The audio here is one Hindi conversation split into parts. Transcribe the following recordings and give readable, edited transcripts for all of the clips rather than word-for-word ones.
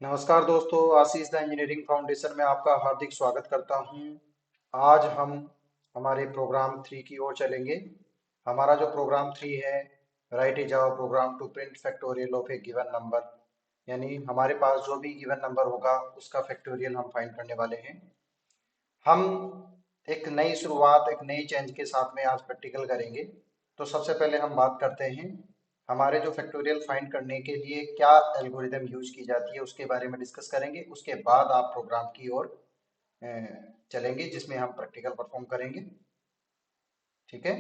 नमस्कार दोस्तों, आशीष द इंजीनियरिंग फाउंडेशन में आपका हार्दिक स्वागत करता हूं। आज हम हमारे प्रोग्राम 3 की ओर चलेंगे। हमारा जो प्रोग्राम 3 है, write a Java program to print factorial of a given number, यानी हमारे पास जो भी गिवन नंबर होगा उसका फैक्टोरियल हम फाइंड करने वाले हैं। हम एक नई शुरुआत, एक नई चेंज के साथ में आज प्रैक्टिकल करेंगे। तो सबसे पहले हम बात करते हैं हमारे जो फैक्टोरियल फाइंड करने के लिए क्या एल्गोरिदम यूज की जाती है, उसके बारे में डिस्कस करेंगे। उसके बाद आप प्रोग्राम की ओर अ, चलेंगे जिसमें हम प्रैक्टिकल परफॉर्म करेंगे। ठीक है।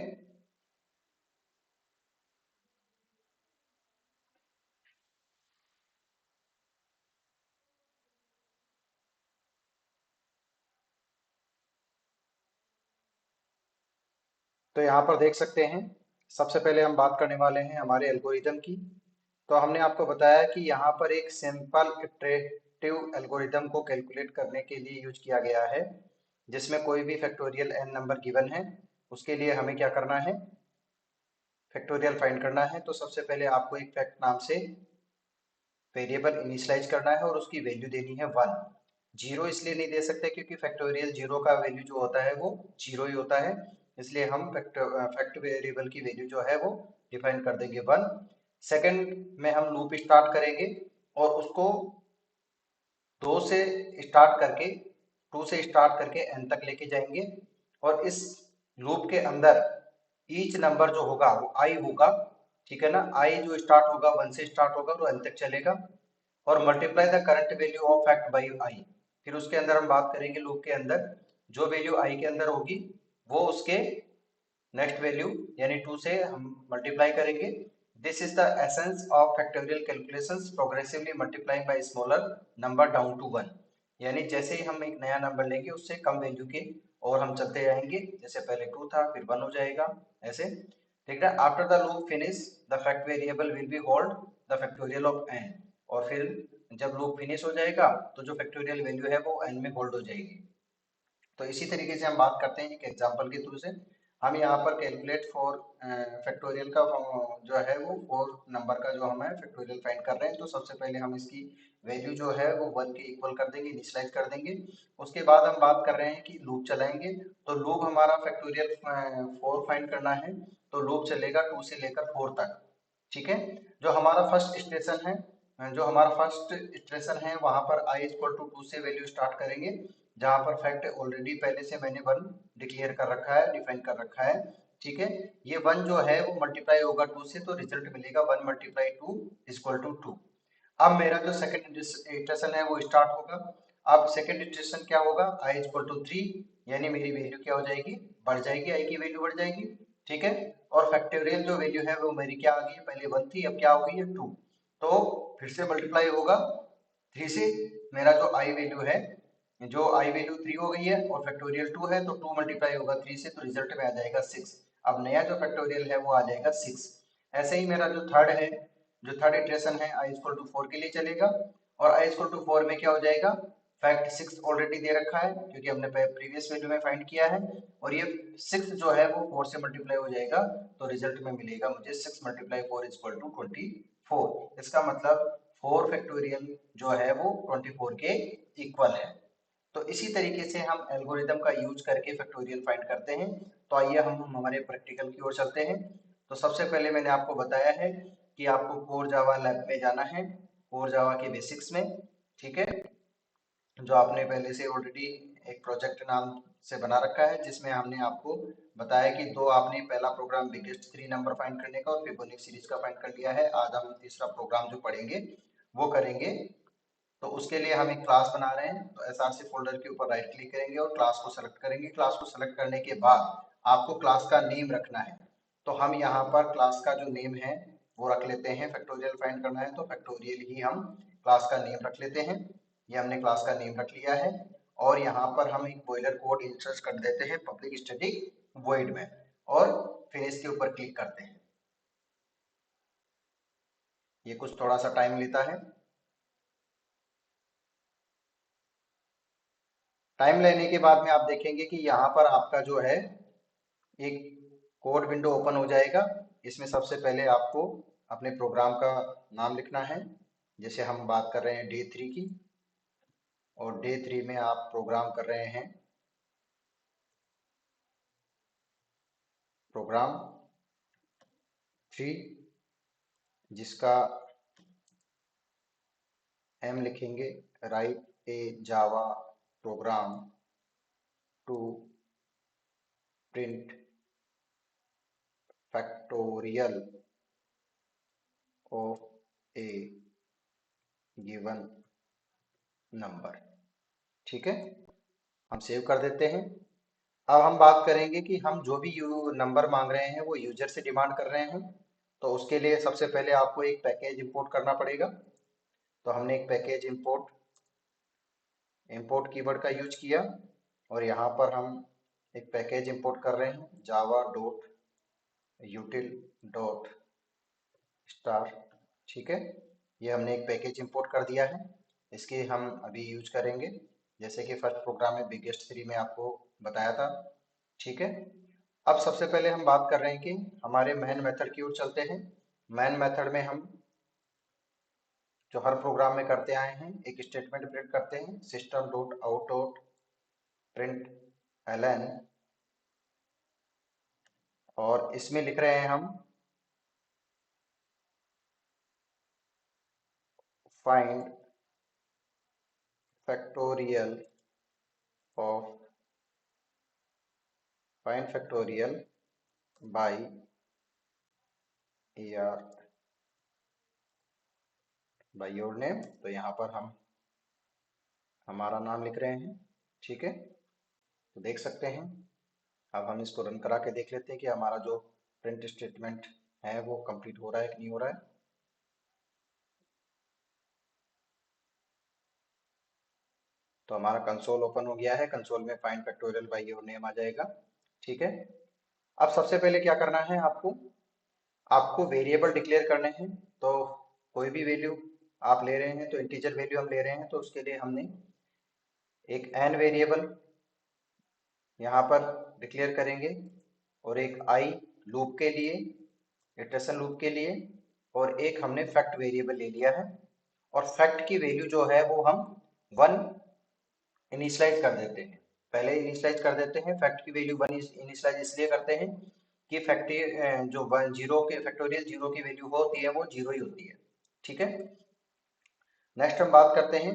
तो यहाँ पर देख सकते हैं, सबसे पहले हम बात करने वाले हैं हमारे एल्गोरिदम की। तो हमने आपको बताया कि यहाँ पर एक सिंपल इटरेटिव एल्गोरिदम को कैलकुलेट करने के लिए यूज किया गया है, जिसमें कोई भी फैक्टोरियल एन नंबर गिवन है, उसके लिए हमें क्या करना है, फैक्टोरियल फाइंड करना है। तो सबसे पहले आपको एक फैक्ट नाम से वेरिएबल इनिशियलाइज करना है और उसकी वैल्यू देनी है 1। जीरो इसलिए नहीं दे सकते क्योंकि फैक्टोरियल जीरो का वैल्यू जो होता है वो जीरो ही होता है, इसलिए हम फैक्ट वेरिएबल की वैल्यू जो है वो डिफाइन कर देंगे 1। सेकंड में हम लूप स्टार्ट करेंगे और उसको 2 से स्टार्ट करके 2 से स्टार्ट करके एन तक लेके जाएंगे। और इस लूप के अंदर ईच नंबर जो होगा वो आई होगा। ठीक है ना, आई जो स्टार्ट होगा 1 से स्टार्ट होगा तो एन तक चलेगा। और multiply the current value of fact by I. फिर उसके अंदर हम बात करेंगे लूप के अंदर जो वैल्यू आई के अंदर होगी वो उसके नेक्स्ट वैल्यू यानी 2 से हम मल्टीप्लाई करेंगे। This is the essence of factorial calculations, progressively multiplying by smaller number down to 1। यानी जैसे ही हम एक नया नंबर लेंगे उससे कम वैल्यू के और हम चलते जाएंगे, जैसे पहले 2 था फिर 1 हो जाएगा, ऐसे। ठीक है। After the loop finish the fact variable will be hold the factorial of n. और फिर जब लूप फिनिश हो जाएगा तो जो फैक्टोरियल वैल्यू है वो एन में होल्ड हो जाएगी। तो इसी तरीके से हम बात करते हैं एक एग्जांपल के थ्रू से। हम यहाँ पर कैलकुलेट फॉर फैक्टोरियल का जो है वो 4 नंबर का जो हम है फैक्टोरियल फाइंड कर रहे हैं। तो सबसे पहले हम इसकी वैल्यू जो है वो 1 के इक्वल कर देंगे, इनिशियलाइज कर देंगे। उसके बाद हम बात कर रहे हैं कि लूप चलाएंगे। तो लूप हमारा फैक्टोरियल 4 फाइंड करना है, तो लूप चलेगा 2 से लेकर 4 तक। ठीक है। जो हमारा फर्स्ट स्टेशन है, जो हमारा फर्स्ट स्टेशन है वहां पर आई इक्वल टू 2 से वैल्यू स्टार्ट करेंगे, जहां पर फैक्ट ऑलरेडी पहले से मैंने 1 डिक्लेयर कर रखा है, डिफाइन कर रखा है। ठीक है। ये 1 जो है वो मल्टीप्लाई होगा 2 से, तो रिजल्ट मिलेगा 1 मल्टीप्लाई 2 इक्वल टू 2। अब मेरा जो सेकंड स्टेशन है वो स्टार्ट होगा। अब सेकंड स्टेशन क्या होगा, आई इक्वल टू 3, यानी मेरी वैल्यू क्या हो जाएगी, बढ़ जाएगी, आई की वैल्यू बढ़ जाएगी। ठीक है। और फैक्टोरियल जो वैल्यू है वो मेरी क्या आ गई है, पहले 1 थी अब क्या हो गई है 2। तो फिर से मल्टीप्लाई होगा 3 से। मेरा जो आई वैल्यू है, जो आई वैल्यू 3 हो गई है और फैक्टोरियल 2 है, तो 2 मल्टीप्लाई होगा 3 से, तो रिजल्ट में आ जाएगा 6। अब नया जो फैक्टोरियल है वो आ जाएगा 6। ऐसे ही मेरा जो थर्ड है, जो थर्ड इटरेशन है आई इक्वल टू 4 के लिए चलेगा। और आई इक्वल टू 4 में क्या हो जाएगा, फैक्ट 6 ऑलरेडी दे रखा है क्योंकि हमने प्रीवियस वैल्यू में फाइंड किया है। और ये 6 जो है वो 4 से मल्टीप्लाई हो जाएगा, तो रिजल्ट में मिलेगा मुझे 6 मल्टीप्लाई 4 इक्वल टू 24। इसका मतलब 4 फैक्टोरियल जो है वो 24 के इक्वल है। तो इसी तरीके से हम एल्गोरिदम का यूज करके फैक्टोरियल फाइंड करते हैं। तो आइए हम हमारे प्रैक्टिकल की ओर चलते हैं। तो सबसे पहले मैंने आपको बताया है कि आपको कोर जावा लैब में जाना है, कोर जावा के बेसिक्स में। ठीक है। जो आपने पहले से ऑलरेडी एक प्रोजेक्ट नाम से बना रखा है, जिसमें हमने आपको बताया कि दो आपने पहला प्रोग्राम बिगेस्ट 3 नंबर फाइंड करने का और फिबोनाची सीरीज का फाइंड कर लिया है। आज हम तीसरा प्रोग्राम जो पढ़ेंगे वो करेंगे। तो उसके लिए हम एक क्लास बना रहे हैं, तो एसआरसी फोल्डर के ऊपर राइट क्लिक करेंगे और क्लास को सेलेक्ट करेंगे। क्लास को सेलेक्ट करने के बाद आपको क्लास का नेम रखना है। तो हम यहाँ पर क्लास का जो नेम है वो रख लेते हैं, फैक्टोरियल फाइंड करना है तो फैक्टोरियल ही हम क्लास का नेम रख लेते हैं। ये हमने क्लास का नेम रख लिया है। और यहाँ पर हम एक बॉयलर कोड इंसर्ट कर देते हैं पब्लिक स्टैटिक वॉइड में, और फिनिश के ऊपर क्लिक करते हैं। ये कुछ थोड़ा सा टाइम लेता है। टाइम लेने के बाद में आप देखेंगे कि यहाँ पर आपका जो है एक कोड विंडो ओपन हो जाएगा। इसमें सबसे पहले आपको अपने प्रोग्राम का नाम लिखना है। जैसे हम बात कर रहे हैं डे 3 की, और डे 3 में आप प्रोग्राम कर रहे हैं प्रोग्राम 3, जिसका एम लिखेंगे, write a Java program to print factorial of a given number. ठीक है, हम सेव कर देते हैं। अब हम बात करेंगे कि हम जो भी नंबर मांग रहे हैं वो यूजर से डिमांड कर रहे हैं, तो उसके लिए सबसे पहले आपको एक पैकेज इंपोर्ट करना पड़ेगा। तो हमने एक पैकेज इंपोर्ट कीवर्ड का यूज किया, और यहाँ पर हम एक पैकेज इंपोर्ट कर रहे हैं जावा डॉट यूटिल डॉट स्टार। ठीक है, ये हमने एक पैकेज इंपोर्ट कर दिया है, इसकी हम अभी यूज करेंगे, जैसे कि फर्स्ट प्रोग्राम में बिगेस्ट 3 में आपको बताया था। ठीक है, अब सबसे पहले हम बात कर रहे हैं कि हमारे मेन मेथड की ओर चलते हैं। मेन मेथड में हम जो हर प्रोग्राम में करते आए हैं, एक स्टेटमेंट प्रिंट करते हैं, system dot out dot print ln, और इसमें लिख रहे हैं हम find factorial of find factorial by ईआर बाई योर नेम। तो यहाँ पर हम हमारा नाम लिख रहे हैं। ठीक है, तो देख सकते हैं। अब हम इसको रन करा के देख लेते हैं कि हमारा जो प्रिंट स्टेटमेंट है वो कंप्लीट हो रहा है कि नहीं हो रहा है। तो हमारा कंसोल ओपन हो गया है, कंसोल में find factorial by your name आ जाएगा। ठीक है, अब सबसे पहले क्या करना है, आपको आपको वेरिएबल डिक्लेयर करने हैं। तो कोई भी वैल्यू आप ले रहे हैं, तो इंटीजर वैल्यू हम ले रहे हैं, तो उसके लिए हमने एक एन वेरिएबल यहाँ पर डिक्लेयर करेंगे, और एक आई लूप के लिए, इटरेशन लूप के लिए, और एक हमने फैक्ट वेरिएबल ले लिया है। और फैक्ट की वैल्यू जो है वो हम 1 इनिशियलाइज कर देते हैं, पहले इनिशियलाइज कर देते हैं। फैक्ट की वैल्यू 1 इनिशियलाइज इसलिए करते हैं कि फैक्ट जो 1 जीरो के फैक्टोरियल जीरो की वैल्यू होती है वो जीरो ही होती है। ठीक है, नेक्स्ट हम बात करते हैं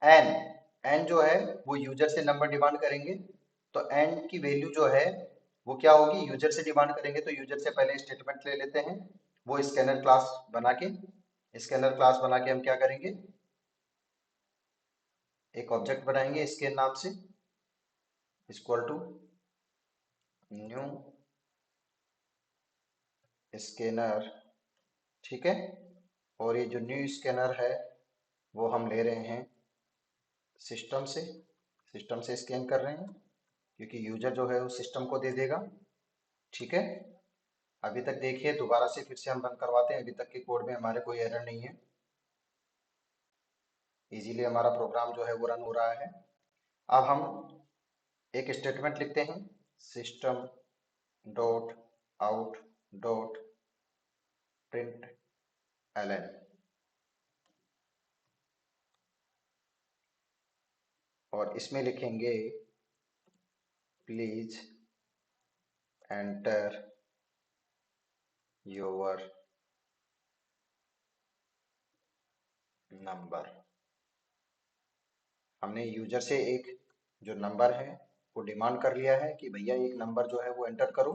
एन। एन जो है वो यूजर से नंबर डिमांड करेंगे, तो एन की वैल्यू जो है वो क्या होगी, यूजर से डिमांड करेंगे, तो यूजर से पहले स्टेटमेंट ले लेते हैं, वो स्कैनर क्लास बना के, स्कैनर क्लास बना के हम क्या करेंगे, एक ऑब्जेक्ट बनाएंगे स्कैन नाम से, इक्वल टू न्यू स्कैनर। ठीक है, और ये जो न्यू स्कैनर है वो हम ले रहे हैं सिस्टम से, सिस्टम से स्कैन कर रहे हैं, क्योंकि यूजर जो है वो सिस्टम को दे देगा। ठीक है, अभी तक देखिए, दोबारा से फिर से हम रन करवाते हैं, अभी तक के कोड में हमारे कोई एरर नहीं है, इजीली हमारा प्रोग्राम जो है वो रन हो रहा है। अब हम एक स्टेटमेंट लिखते हैं, system dot out dot print ln, और इसमें लिखेंगे प्लीज एंटर योर नंबर। हमने यूजर से एक जो नंबर है वो डिमांड कर लिया है कि भैया एक नंबर जो है वो एंटर करो।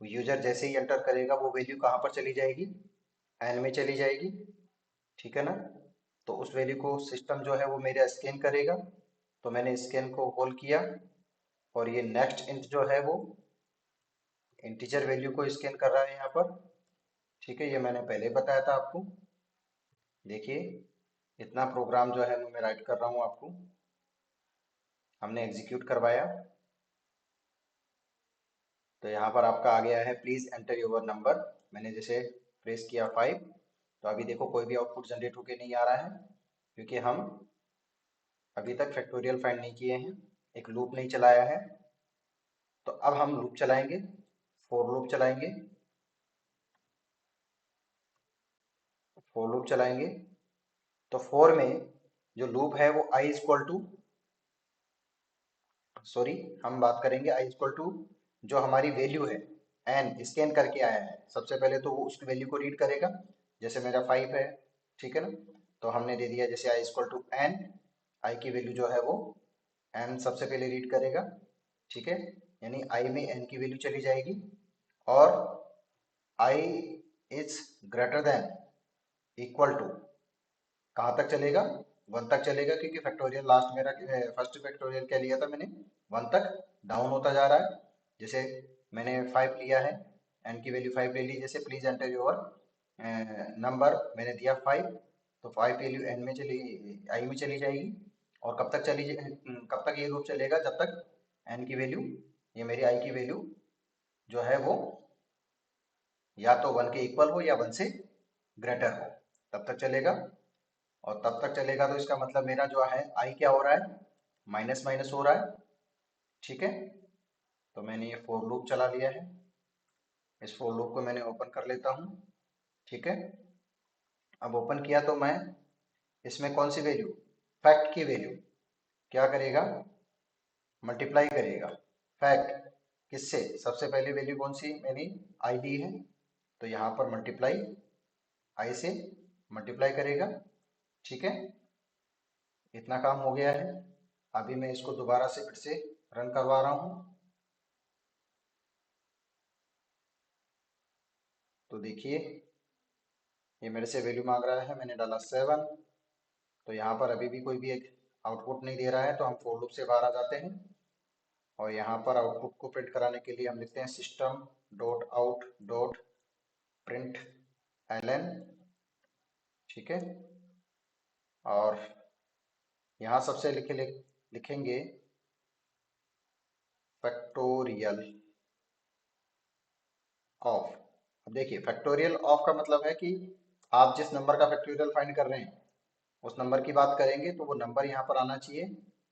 यूजर जैसे ही एंटर करेगा वो वैल्यू कहाँ पर चली जाएगी, एन में चली जाएगी। ठीक है ना, तो उस वैल्यू को सिस्टम जो है वो मेरा स्कैन करेगा, तो मैंने स्कैन को कॉल किया, और ये नेक्स्ट इंट जो है वो इंटीजर वैल्यू को स्कैन कर रहा है यहाँ पर। ठीक है, ये मैंने पहले बताया था आपको। देखिए, इतना प्रोग्राम जो है मैं राइट कर रहा हूँ आपको, हमने एग्जीक्यूट करवाया, तो यहाँ पर आपका आ गया है प्लीज एंटर योर नंबर। मैंने जैसे प्रेस किया 5, तो अभी देखो कोई भी आउटपुट जनरेट होके नहीं आ रहा है, क्योंकि हम अभी तक फैक्टोरियल फाइंड नहीं किए हैं, एक लूप नहीं चलाया है। तो अब हम लूप चलाएंगे, फोर लूप चलाएंगे, फोर लूप चलाएंगे, तो 4 में जो लूप है वो i इक्वल टू, सॉरी, हम बात करेंगे i इक्वल टू जो हमारी वैल्यू है n स्कैन करके आया है, सबसे पहले तो वो उसकी वैल्यू को रीड करेगा। जैसे मेरा 5 है, ठीक है ना, तो हमने दे दिया जैसे i equal to n, i की वैल्यू जो है वो n सबसे पहले रीड करेगा, ठीक है, यानी i में n की वैल्यू चली जाएगी और i is greater than equal to कहाँ तक चलेगा, 1 तक चलेगा, क्योंकि फैक्टोरियल लास्ट मेरा फर्स्ट फैक्टोरियल क्या लिया था मैंने, 1 तक डाउन होता जा रहा है। जैसे मैंने 5 लिया है, n की वैल्यू 5 ले ली, जैसे प्लीज एंटर योर नंबर, मैंने दिया 5, तो 5 वैल्यू n में चली, i में चली जाएगी। और कब तक ये लूप चलेगा, जब तक n की वैल्यू, ये मेरी i की वैल्यू जो है वो या तो 1 के इक्वल हो या 1 से ग्रेटर हो, तब तक चलेगा। और तब तक चलेगा तो इसका मतलब मेरा जो है आई क्या हो रहा है, माइनस माइनस हो रहा है, ठीक है। तो मैंने ये फोर लूप चला लिया है, इस फोर लूप को मैंने ओपन कर लेता हूँ, ठीक है। अब ओपन किया तो मैं इसमें कौन सी वैल्यू, फैक्ट की वैल्यू क्या करेगा, मल्टीप्लाई करेगा। फैक्ट किससे, सबसे पहली वैल्यू कौन सी मैंने आई दी है, तो यहाँ पर मल्टीप्लाई आई से मल्टीप्लाई करेगा, ठीक है। इतना काम हो गया है। अभी मैं इसको दोबारा से फिर से रन करवा रहा हूँ, तो देखिए ये मेरे से वैल्यू मांग रहा है, मैंने डाला 7, तो यहाँ पर अभी भी कोई भी एक आउटपुट नहीं दे रहा है, तो हम फोर लूप से बाहर आ जाते हैं और यहाँ पर आउटपुट को प्रिंट कराने के लिए हम लिखते हैं system dot out dot print ln, ठीक है। और यहाँ सबसे लिखेंगे फैक्टोरियल ऑफ। अब देखिए फैक्टोरियल ऑफ का मतलब है कि आप जिस नंबर का फैक्टोरियल फाइंड कर रहे हैं उस नंबर की बात करेंगे, तो वो नंबर यहाँ पर आना चाहिए,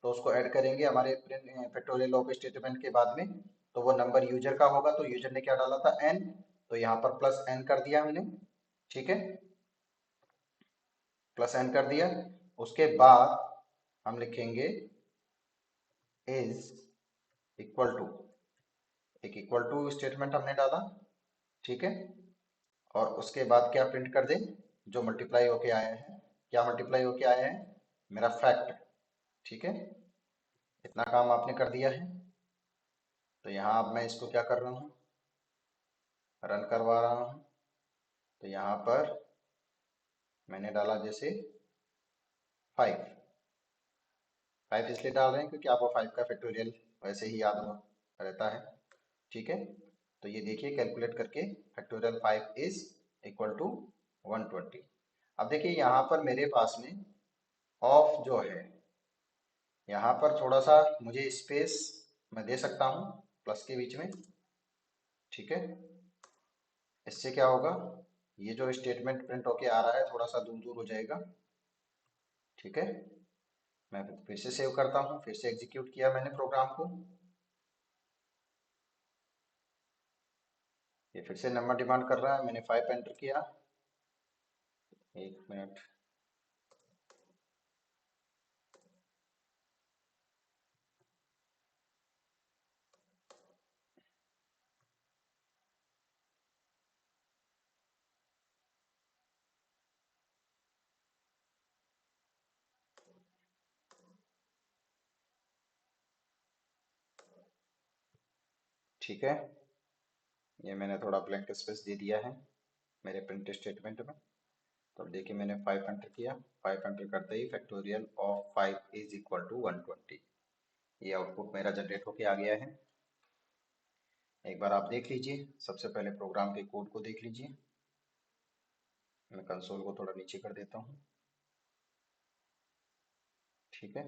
तो उसको ऐड करेंगे हमारे फैक्टोरियल ऑफ स्टेटमेंट के बाद में। तो वो नंबर यूजर का होगा, तो यूजर ने क्या डाला था, n, तो यहाँ पर प्लस n कर दिया हमने, ठीक है, प्लस n कर दिया। उसके बाद हम लिखेंगे इज इक्वल टू, एक इक्वल टू स्टेटमेंट हमने डाला, ठीक है। और उसके बाद क्या प्रिंट कर दें, जो मल्टीप्लाई होके आया है, क्या मल्टीप्लाई होके आया है, मेरा फैक्ट, ठीक है। इतना काम आपने कर दिया है। तो यहाँ अब मैं इसको क्या कर रहा हूँ, रन करवा रहा हूँ। तो यहाँ पर मैंने डाला जैसे 5, 5 इसलिए डाल रहे हैं क्योंकि आपको 5 का फैक्टोरियल वैसे ही याद रहता है, ठीक है। तो ये देखिए कैलकुलेट करके फैक्टोरियल 5 इज इक्वल टू 120। अब देखिए यहाँ पर मेरे पास में ऑफ जो है, यहाँ पर थोड़ा सा मुझे स्पेस मैं दे सकता हूँ प्लस के बीच में, ठीक है। इससे क्या होगा, ये जो स्टेटमेंट प्रिंट होके आ रहा है थोड़ा सा दूर दूर हो जाएगा, ठीक है। मैं फिर से सेव करता हूँ, फिर से एग्जीक्यूट किया मैंने प्रोग्राम को, ये फिर से नंबर डिमांड कर रहा है, मैंने 5 एंटर किया, एक मिनट, ठीक है। ये मैंने थोड़ा ब्लैंक स्पेस दे दिया है मेरे प्रिंट स्टेटमेंट में। तो अब देखिए मैंने 5 एंटर किया, 5 एंटर करते ही factorial of 5 is equal to 120, ये आउटपुट मेरा जनरेट होके आ गया है। एक बार आप देख लीजिए, सबसे पहले प्रोग्राम के कोड को देख लीजिए, मैं कंसोल को थोड़ा नीचे कर देता हूँ, ठीक है।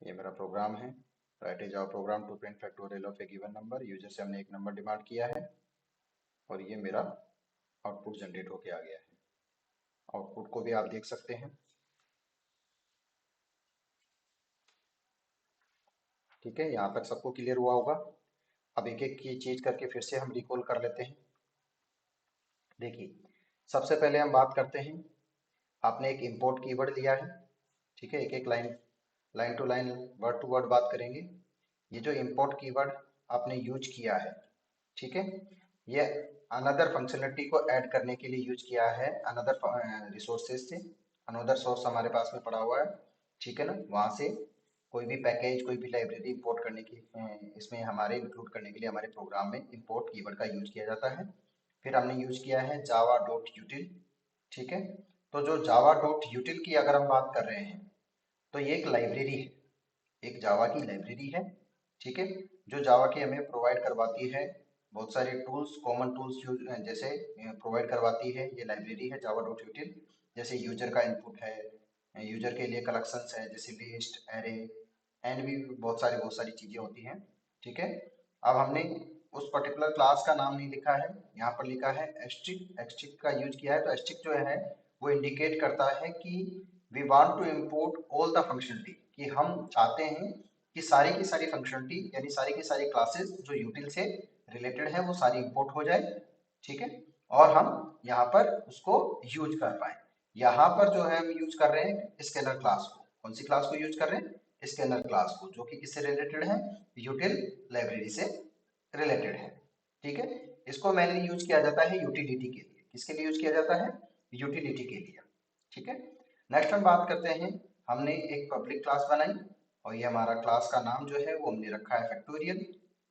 ये मेरा प्रोग्राम है, write is our program to print factorial of a given number, user से हमने एक नंबर डिमांड किया है और ये मेरा आउटपुट जनरेट होके आ गया है। आउटपुट को भी आप देख सकते हैं, ठीक है, यहाँ तक सबको क्लियर हुआ होगा। अब एक एक की चीज करके फिर से हम रिकॉल कर लेते हैं। देखिए सबसे पहले हम बात करते हैं, आपने एक इंपोर्ट कीवर्ड लिया है। ठीक है, एक एक line line to line word to word बात करेंगे। ये जो इंपोर्ट कीवर्ड आपने यूज किया है, ठीक है, ये अनदर फंक्शनलिटी को ऐड करने के लिए यूज किया है, अनदर रिसोर्सेज से। अनदर सोर्स हमारे पास में पड़ा हुआ है, ठीक है ना, वहाँ से कोई भी पैकेज, कोई भी लाइब्रेरी इंपोर्ट करने की इसमें हमारे इंक्लूड करने के लिए हमारे प्रोग्राम में इंपोर्ट कीवर्ड का यूज किया जाता है। फिर हमने यूज किया है जावा डॉट यूटिल। ठीक है, तो जो जावा डॉट यूटिल की अगर हम बात कर रहे हैं, तो ये एक लाइब्रेरी है, एक जावा की लाइब्रेरी है। ठीक है, जो जावा की हमें प्रोवाइड करवाती है बहुत सारे टूल्स, कॉमन टूल्स यूज जैसे प्रोवाइड करवाती है ये लाइब्रेरी है जावा डॉट यूटिल। जैसे यूजर का इनपुट है, यूजर के लिए कलेक्शंस है जैसे लिस्ट, एरे, एंड भी बहुत सारी चीजें होती हैं। ठीक है, अब हमने उस पर्टिकुलर क्लास का नाम नहीं लिखा है, यहाँ पर लिखा है एस्ट्रिक। एस्ट्रिक का यूज किया है, तो एस्ट्रिक जो है वो इंडिकेट करता है कि we want to import all the functionality, कि हम चाहते हैं कि सारी की सारी फंक्शनलिटी यानी सारी की सारी क्लासेस जो यूटिल से रिलेटेड है वो सारी इंपोर्ट हो जाए। ठीक है, और हम यहाँ पर उसको यूज कर पाए। यहाँ पर जो है हम यूज कर रहे हैं स्कैनर क्लास को। कौन सी क्लास को यूज कर रहे हैं? स्कैनर क्लास को, जो कि किससे रिलेटेड है? यूटिल लाइब्रेरी से रिलेटेड है। ठीक है, इसको मैंने यूज किया जाता है यूटिलिटी के लिए। किसके लिए यूज किया जाता है? यूटिलिटी के लिए। ठीक है, नेक्स्ट हम बात करते हैं, हमने एक पब्लिक क्लास बनाई और ये हमारा क्लास का नाम जो है वो हमने रखा है फैक्टोरियल।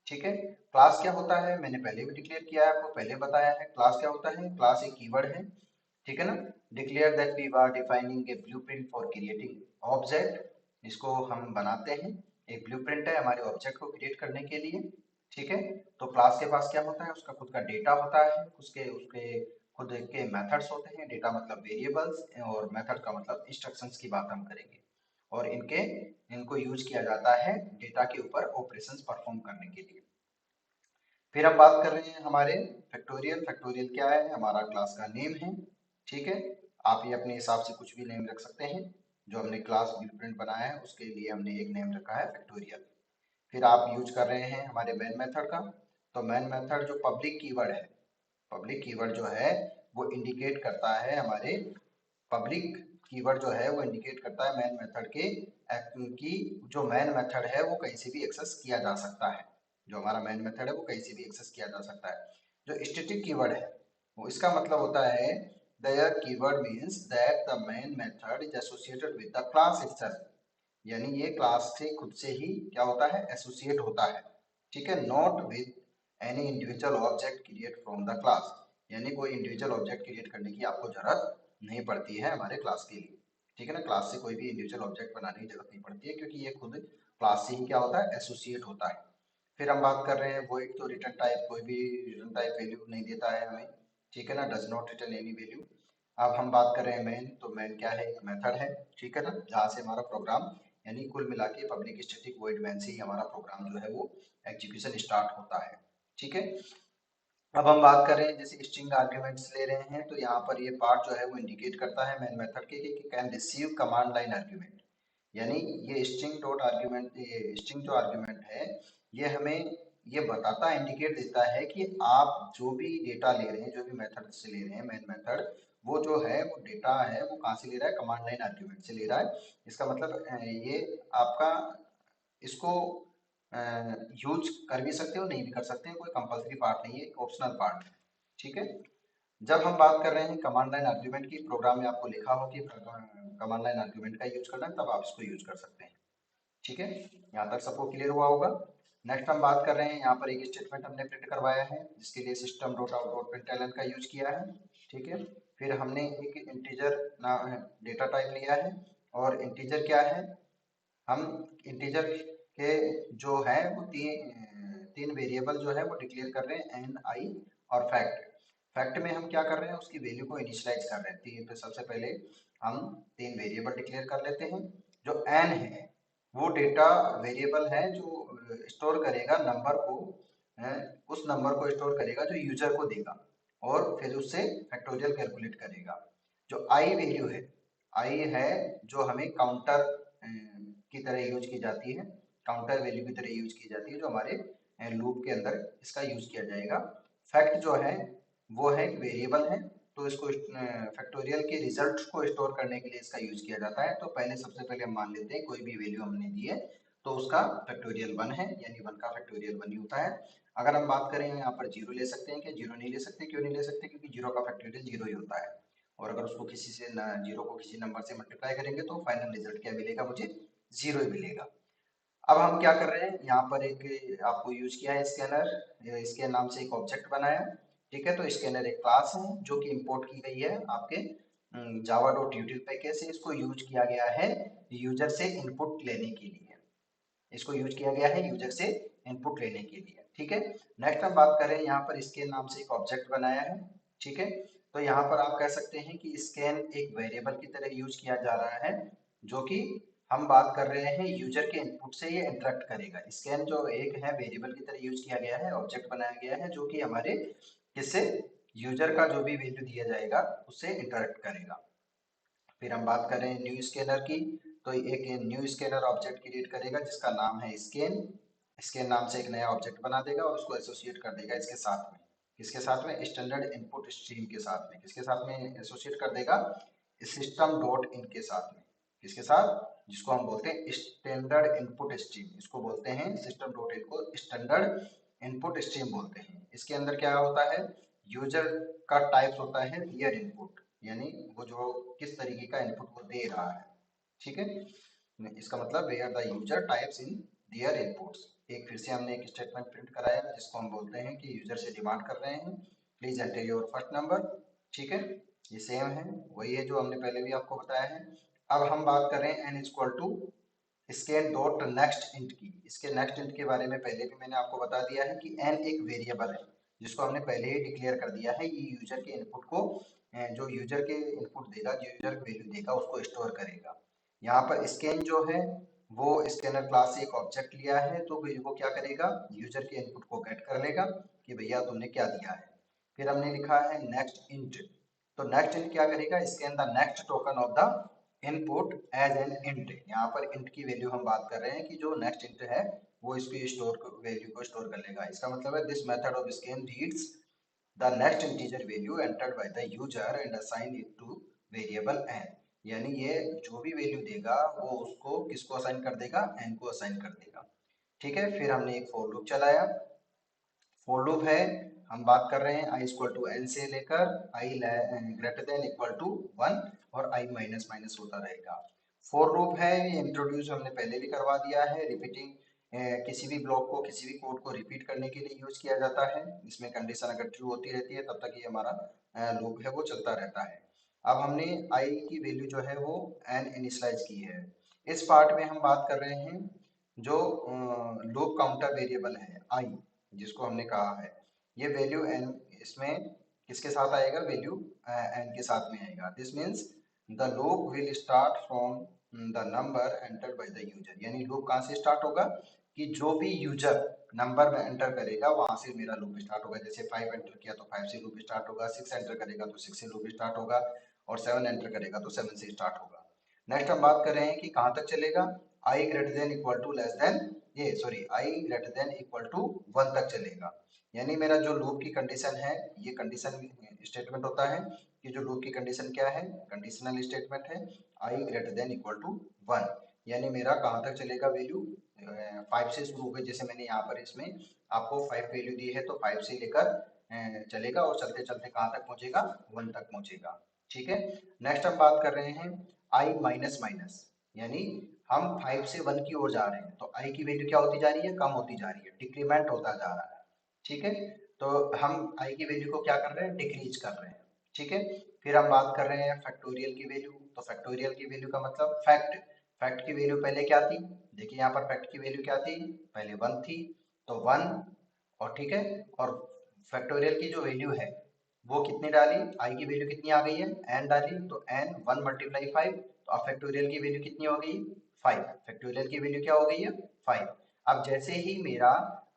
ठीक है, क्लास क्या होता है मैंने पहले भी डिक्लेयर किया है, आपको पहले बताया है क्लास क्या होता है। क्लास एक कीवर्ड है, ठीक है ना। Declare that we are defining a blueprint for creating object. इसको हम बनाते हैं, एक ब्लूप्रिंट है हमारे ऑब्जेक्ट को क्रिएट करने के लिए। ठीक है, तो क्लास के पास क्या होता है? उसका खुद का डेटा होता है, उसके उसके खुद के मेथड्स होते हैं। डेटा मतलब वेरिएबल्स, और मेथड का मतलब इंस्ट्रक्शंस की बात हम करेंगे। और इनको यूज किया जाता है डेटा के ऊपर ऑपरेशंस परफॉर्म करने के लिए। फिर हम बात कर रहे हैं हमारे फैक्टोरियल। फैक्टोरियल क्या है? हमारा क्लास का नेम है। ठीक है, आप ये अपने हिसाब से कुछ भी नेम रख सकते हैं। जो हमने क्लास ब्लूप्रिंट बनाया है उसके लिए हमने एक नेम रखा है फैक्टोरियल। फिर आप यूज कर रहे हैं हमारे मेन मेथड का। तो मेन मेथड जो पब्लिक कीवर्ड है, पब्लिक कीवर्ड जो है वो इंडिकेट करता है हमारे, पब्लिक कीवर्ड जो है वो इंडिकेट करता है मेन मेथड के की जो मेन मेथड है वो कहीं से भी एक्सेस किया जा सकता है। जो हमारा मेन मेथड है वो कहीं से भी एक्सेस किया जा सकता है। जो स्टैटिक कीवर्ड है वो इसका मतलब होता है there keyword means that the main method is associated with the class itself. यानी ये क्लास से खुद से ही क्या होता है? एसोसिएट होता है। ठीक है, not with any individual object create from the class. यानी कोई इंडिविजुअल ऑब्जेक्ट क्रिएट करने की आपको जरूरत नहीं पड़ती है हमारे क्लास के लिए। ठीक है ना, क्लास से कोई भी इंडिविजुअल ऑब्जेक्ट बनाने की जरूरत नहीं पड़ती है, क्योंकि ये खुद क्लास से ही क्या होता है? एसोसिएट होता है। फिर हम बात कर रहे हैं वॉइड। तो रिटर्न टाइप, कोई भी रिटर्न टाइप वैल्यू नहीं देता है हमें। ठीक है ना, does not return any value. अब हम बात कर रहे हैं मेन। तो मेन क्या है? एक मेथड है, ठीक है ना, जहाँ से हमारा प्रोग्राम यानी कुल मिला के पब्लिक स्टैटिक वॉइड मेन से ही हमारा प्रोग्राम जो है वो एग्जीक्यूशन स्टार्ट होता है। ठीक है, अब हम बात करें जैसे स्ट्रिंग आर्ग्यूमेंट्स ले रहे हैं, तो यहाँ पर ये पार्ट जो है वो इंडिकेट करता है मेन मेथड के कि can receive command line argument. यानी ये स्ट्रिंग डॉट आर्ग्यूमेंट, ये स्ट्रिंग जो आर्ग्यूमेंट है ये हमें ये बताता है, इंडिकेट देता है कि आप जो भी डेटा ले रहे हैं, जो भी मेथड से ले रहे हैं मेन मेथड, वो जो है वो डेटा है वो कहाँ से ले रहा है? कमांड लाइन आर्ग्यूमेंट से ले रहा है। इसका मतलब ये आपका इसको यूज कर भी सकते हो, नहीं भी कर सकते हैं, कोई कंपल्सरी पार्ट नहीं है, एक ऑप्शनल पार्ट है। ठीक है, जब हम बात कर रहे हैं कमांड लाइन आर्ग्यूमेंट की, प्रोग्राम में आपको लिखा हो कि कमांड लाइन आर्ग्यूमेंट का यूज करना है, तब आप इसको यूज कर सकते हैं। ठीक है, यहाँ तक सबको क्लियर हुआ होगा। नेक्स्ट हम बात कर रहे हैं, यहाँ पर एक स्टेटमेंट हमने प्रिंट करवाया है जिसके लिए system dot out dot println का यूज किया है। ठीक है, फिर हमने एक इंटीजर डेटा टाइप लिया है। और इंटीजर क्या है? हम इंटीजर के जो है वो तीन वेरिएबल जो है वो डिक्लेयर कर रहे हैं, एन, आई और फैक्ट। फैक्ट में हम क्या कर रहे हैं? उसकी वैल्यू को इनिशियलाइज कर रहे हैं। तो सबसे पहले हम तीन वेरिएबल डिक्लेयर कर लेते हैं। जो एन है वो डेटा वेरिएबल है जो स्टोर करेगा नंबर को, उस नंबर को स्टोर करेगा जो यूजर को देगा, और फिर उससे फैक्टोरियल कैलकुलेट करेगा। जो आई वैल्यू है, आई है जो हमें काउंटर की तरह यूज की जाती है, काउंटर वैल्यू की तरह यूज की जाती है, जो हमारे लूप के अंदर इसका यूज किया जाएगा। फैक्ट जो है वो है एक वेरिएबल है, तो इसको फैक्टोरियल के रिजल्ट को स्टोर करने के लिए इसका यूज किया जाता है। तो पहले सबसे पहले हम मान लेते हैं कोई भी वैल्यू हमने दी है तो उसका फैक्टोरियल 1 है, यानी 1 का फैक्टोरियल 1 ही होता है। अगर हम बात करें यहाँ पर जीरो ले सकते हैं क्या? जीरो नहीं ले सकते। क्यों नहीं ले सकते? क्योंकि जीरो का फैक्टोरियल जीरो ही होता है, और अगर उसको किसी से जीरो को किसी नंबर से मल्टीप्लाई करेंगे तो फाइनल रिजल्ट क्या मिलेगा? मुझे जीरो ही मिलेगा। अब हम क्या कर रहे हैं, यहाँ पर एक आपको यूज किया है स्कैनर, स्कैन नाम से एक ऑब्जेक्ट बनाया। ठीक है, तो स्कैनर एक क्लास है जो कि इंपोर्ट की गई है आपके जावा डॉट यूटिल पैकेज से। इसको यूज किया गया है यूजर से इनपुट लेने के लिए। इसको यूज किया गया है यूजर से इनपुट लेने के लिए। ठीक है, नेक्स्ट हम बात करें, यहाँ पर स्कैन नाम से एक ऑब्जेक्ट बनाया है। ठीक है, तो यहाँ पर आप कह सकते हैं कि स्कैन एक वेरिएबल की तरह यूज किया जा रहा है, जो कि हम बात कर रहे हैं यूजर के इनपुट से ये इंटरेक्ट करेगा। स्कैन जो एक है वेरिएबल की तरह यूज किया गया है, ऑब्जेक्ट बनाया गया है, जो कि हमारे किससे, यूजर का जो भी वैल्यू दिया जाएगा उससे इंटरेक्ट करेगा। फिर हम बात करें न्यू स्कैनर की, तो एक न्यू स्कैनर ऑब्जेक्ट क्रिएट करेगा जिसका नाम है स्कैन। स्कैन नाम से एक नया ऑब्जेक्ट बना देगा और उसको एसोसिएट कर देगा इसके साथ में। किसके साथ में? स्टैंडर्ड इनपुट स्ट्रीम के साथ में। किसके साथ में एसोसिएट कर देगा? सिस्टम डॉट इन के साथ में। किसके साथ? जिसको हम बोलते हैं स्टैंडर्ड इनपुट स्ट्रीम, इसको बोलते हैं सिस्टम डॉट इन को स्टैंडर्ड इनपुट स्ट्रीम बोलते हैं। इसके अंदर क्या होता है, यूजर का टाइप्स होता है रियल इनपुट, यानी वो जो किस तरीके का इनपुट वो दे रहा है। ठीक है, इसका मतलब where the user types in their inputs. एक फिर से हमने एक स्टेटमेंट प्रिंट कराया जिसको हम बोलते हैं कि यूजर से डिमांड कर रहे हैं please enter your first number. ठीक है, ये सेम है, वही है जो हमने पहले भी आपको बताया है। अब हम बात करें n equal to scan dot next int की। इसके नेक्स्ट इंट के बारे में पहले भी मैंने आपको बता दिया है कि एन एक वेरिएबल है जिसको हमने पहले ही डिक्लेयर कर दिया है। ये यूजर के इनपुट को जो यूजर के इनपुट देगा, जो यूजर वैल्यू देगा उसको स्टोर करेगा। यहाँ पर स्कैन जो है वो स्कैनर क्लास से एक ऑब्जेक्ट लिया है, तो वो क्या करेगा, यूजर के इनपुट को गेट कर लेगा कि भैया तुमने क्या दिया है। फिर हमने लिखा है नेक्स्ट इंट, तो नेक्स्ट इंट क्या करेगा, scan the next token of the input as an int. यहाँ पर इंट की वैल्यू हम बात कर रहे हैं कि जो नेक्स्ट इंट है वो इसकी स्टोर वैल्यू को स्टोर कर लेगा। इसका मतलब है this method of scan reads the next integer value entered by the user and assign it to variable n। यानी ये जो भी वैल्यू देगा वो उसको किसको असाइन कर देगा, n को असाइन कर देगा। ठीक है, फिर हमने एक फॉर लूप चलाया। फॉर लूप है, हम बात कर रहे हैं i इक्वल टू एन से लेकर i greater than equal to 1 और i माइनस माइनस होता रहेगा। फॉर लूप है, इंट्रोड्यूस हमने पहले भी करवा दिया है। रिपीटिंग किसी भी ब्लॉक को, किसी भी कोड को रिपीट करने के लिए यूज किया जाता है। इसमें कंडीशन अगर ट्रू होती रहती है तब तक ये हमारा लूप है वो चलता रहता है। अब हमने i की वैल्यू जो है वो n इनिशियलाइज की है। इस पार्ट में हम बात कर रहे हैं जो लूप काउंटर वेरिएबल है i, जिसको हमने कहा है ये वैल्यू n इसमें किसके साथ आएगा, वैल्यू n के साथ में आएगा। This means the loop will start from the number entered by the user. यानी लूप कहाँ से स्टार्ट होगा कि जो भी यूजर नंबर में एंटर करेगा वहां से मेरा लूप स्टार्ट होगा। जैसे 5 एंटर किया तो 5 से लूप स्टार्ट होगा, 6 एंटर करेगा तो 6 से लूप स्टार्ट होगा, और 7 एंटर करेगा तो 7 से स्टार्ट होगा। नेक्स्ट हम बात कर रहे हैं कि कहाँ तक चलेगा, I greater than equal to less than ये sorry I greater than equal to 1 तक चलेगा। यानी मेरा जो लूप की कंडीशन है, ये कंडीशन स्टेटमेंट होता है कि जो लूप की कंडीशन क्या है, कंडीशनल स्टेटमेंट है आई ग्रेटर देन इक्वल टू 1। यानी मेरा कहाँ तक चलेगा वैल्यू, 5 से शुरू होगा। जैसे मैंने यहाँ पर इसमें आपको 5 वैल्यू दी है तो 5 से लेकर चलेगा और चलते चलते कहाँ तक पहुंचेगा, 1 तक पहुंचेगा। ठीक है, नेक्स्ट हम बात कर रहे हैं i माइनस माइनस, यानी हम 5 से 1 की ओर जा रहे हैं तो i की वैल्यू क्या होती जा रही है, कम होती जा रही है, डिक्रीमेंट होता जा रहा है। ठीक है, तो हम i की वैल्यू को क्या कर रहे हैं, डिक्रीज कर रहे हैं। ठीक है, फिर हम बात कर रहे हैं फैक्टोरियल की वैल्यू। तो फैक्टोरियल की वैल्यू का मतलब फैक्ट, फैक्ट की वैल्यू पहले क्या थी, देखिए यहाँ पर फैक्ट की वैल्यू क्या थी, पहले 1 थी, तो 1, और ठीक है, और फैक्टोरियल की जो वैल्यू है वो कितनी डाली, आई की वैल्यू कितनी आ गई है, n डाली, तो n 1 मल्टीप्लाई 5, तो अब फैक्टोरियल की वैल्यू कितनी हो गई, 5। फैक्टोरियल की वैल्यू क्या हो गई है, 5। अब जैसे ही मेरा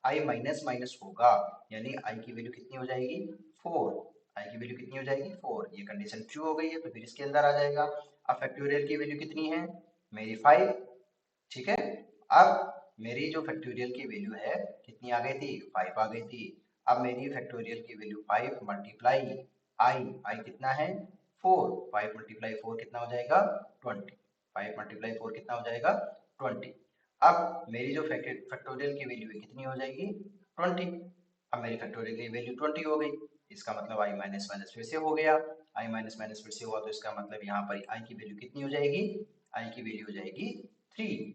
i माइनस माइनस होगा, यानी i की वैल्यू कितनी हो जाएगी, 4। i की वैल्यू कितनी हो जाएगी, 4। ये कंडीशन ट्रू हो गई है तो फिर इसके अंदर आ जाएगा। अब फैक्टोरियल की वैल्यू कितनी है, मेरी 5। ठीक है, अब मेरी जो फैक्टोरियल की वैल्यू है कितनी आ गई थी, 5 आ गई थी। अब मेरी फैक्टोरियल की वैल्यू 5 मल्टीप्लाई आई कितना है 4, 5 मल्टीप्लाई 4 कितना हो जाएगा 20, 5 मल्टीप्लाई 4 कितना हो जाएगा 20। अब मेरी जो फैक्टोरियल की वैल्यू है कितनी हो जाएगी 20। अब मेरी फैक्टोरियल की वैल्यू 20 हो गई, इसका मतलब आई माइनस माइनस फिर से हो गया, आई माइनस माइनस फिर से हुआ तो इसका मतलब यहाँ पर आई की वैल्यू कितनी हो जाएगी, आई की वैल्यू हो जाएगी 3।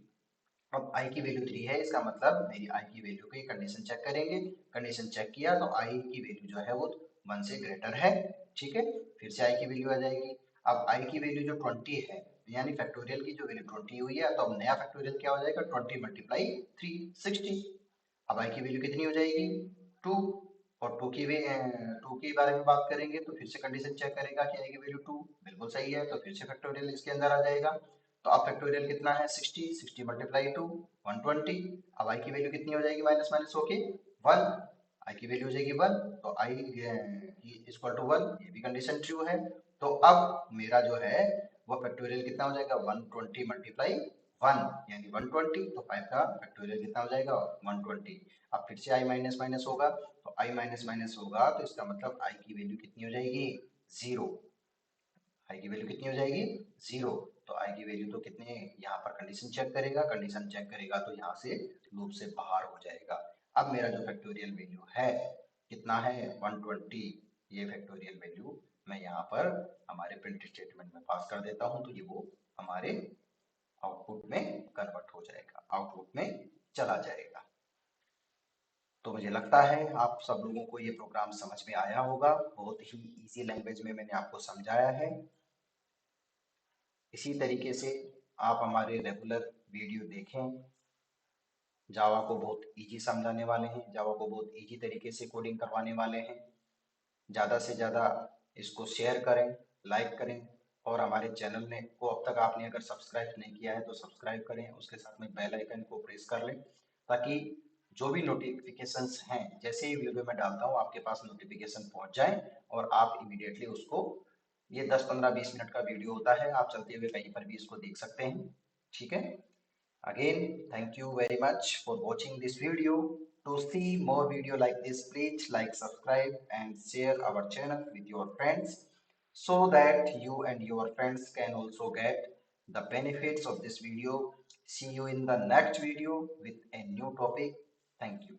अब आई की वैल्यू 3 है, इसका मतलब मेरी आई की वैल्यू की कंडीशन चेक करेंगे, कंडीशन चेक किया तो आई की वैल्यू जो है वो 1 से ग्रेटर है, ठीक है, फिर से आई की वैल्यू आ जाएगी। अब आई की वैल्यू जो 20 है, यानी फैक्टोरियल की जो वैल्यू 20 हुई है, तो अब नया फैक्टोरियल क्या हो जाएगा 20 मल्टीप्लाई 3 60। अब आई की वैल्यू कितनी हो जाएगी 2, और 2 के बारे में बात करेंगे तो फिर से कंडीशन चेक करेगा कि आई की वैल्यू 2 बिल्कुल सही है, तो फिर से फैक्टोरियल इसके अंदर आ जाएगा। तो अब फैक्टोरियल कितना है 60, 60 मल्टीप्लाई 2 120। अब आई की वैल्यू कितनी हो जाएगी माइनस माइनस होके 1, आई की वैल्यू हो जाएगी 1, तो आई इक्वल टू 1, ये भी कंडीशन ट्रू है। तो अब मेरा जो है वो फैक्टोरियल कितना हो जाएगा 120 मल्टीप्लाई 1 यानी 120, तो 5 का फैक्टोरियल कितना हो जाएगा 120। अब फिर से आई माइनस माइनस होगा, तो आई माइनस माइनस होगा तो इसका मतलब आई की वैल्यू कितनी हो जाएगी 0, आई की वैल्यू कितनी हो जाएगी 0। तो आई की वैल्यू तो कितने, यहाँ पर कंडीशन चेक करेगा, कंडीशन चेक करेगा तो यहाँ से लूप से बाहर हो जाएगा। अब मेरा जो फैक्टोरियल वैल्यू है कितना है 120, ये फैक्टोरियल वैल्यू मैं यहाँ पर हमारे प्रिंट स्टेटमेंट में पास कर देता हूँ, तो ये वो हमारे आउटपुट में कन्वर्ट हो जाएगा, आउटपुट में चला जाएगा। तो मुझे लगता है आप सब लोगों को ये प्रोग्राम समझ में आया होगा, बहुत ही इजी लैंग्वेज में मैंने आपको समझाया है। इसी तरीके से आप हमारे रेगुलर वीडियो देखें, जावा को बहुत इजी समझाने वाले हैं, जावा को बहुत इजी तरीके से कोडिंग करवाने वाले हैं। ज़्यादा से ज़्यादा इसको शेयर करें, लाइक करें, और हमारे चैनल ने को अब तक आपने अगर सब्सक्राइब नहीं किया है तो सब्सक्राइब करें, उसके साथ में बेल आइकन को प्रेस कर लें, ताकि जो भी नोटिफिकेशंस हैं जैसे ही वीडियो में डालता हूँ आपके पास नोटिफिकेशन पहुँच जाए और आप इमीडिएटली उसको, ये 10-15-20 मिनट का वीडियो होता है, आप चलते हुए कहीं पर भी इसको देख सकते हैं, ठीक है। Again, thank you very much for watching this video. To see more video like this, please like, subscribe and share our channel with your friends so that you and your friends can also get the benefits of this video. See you in the next video with a new topic. Thank you.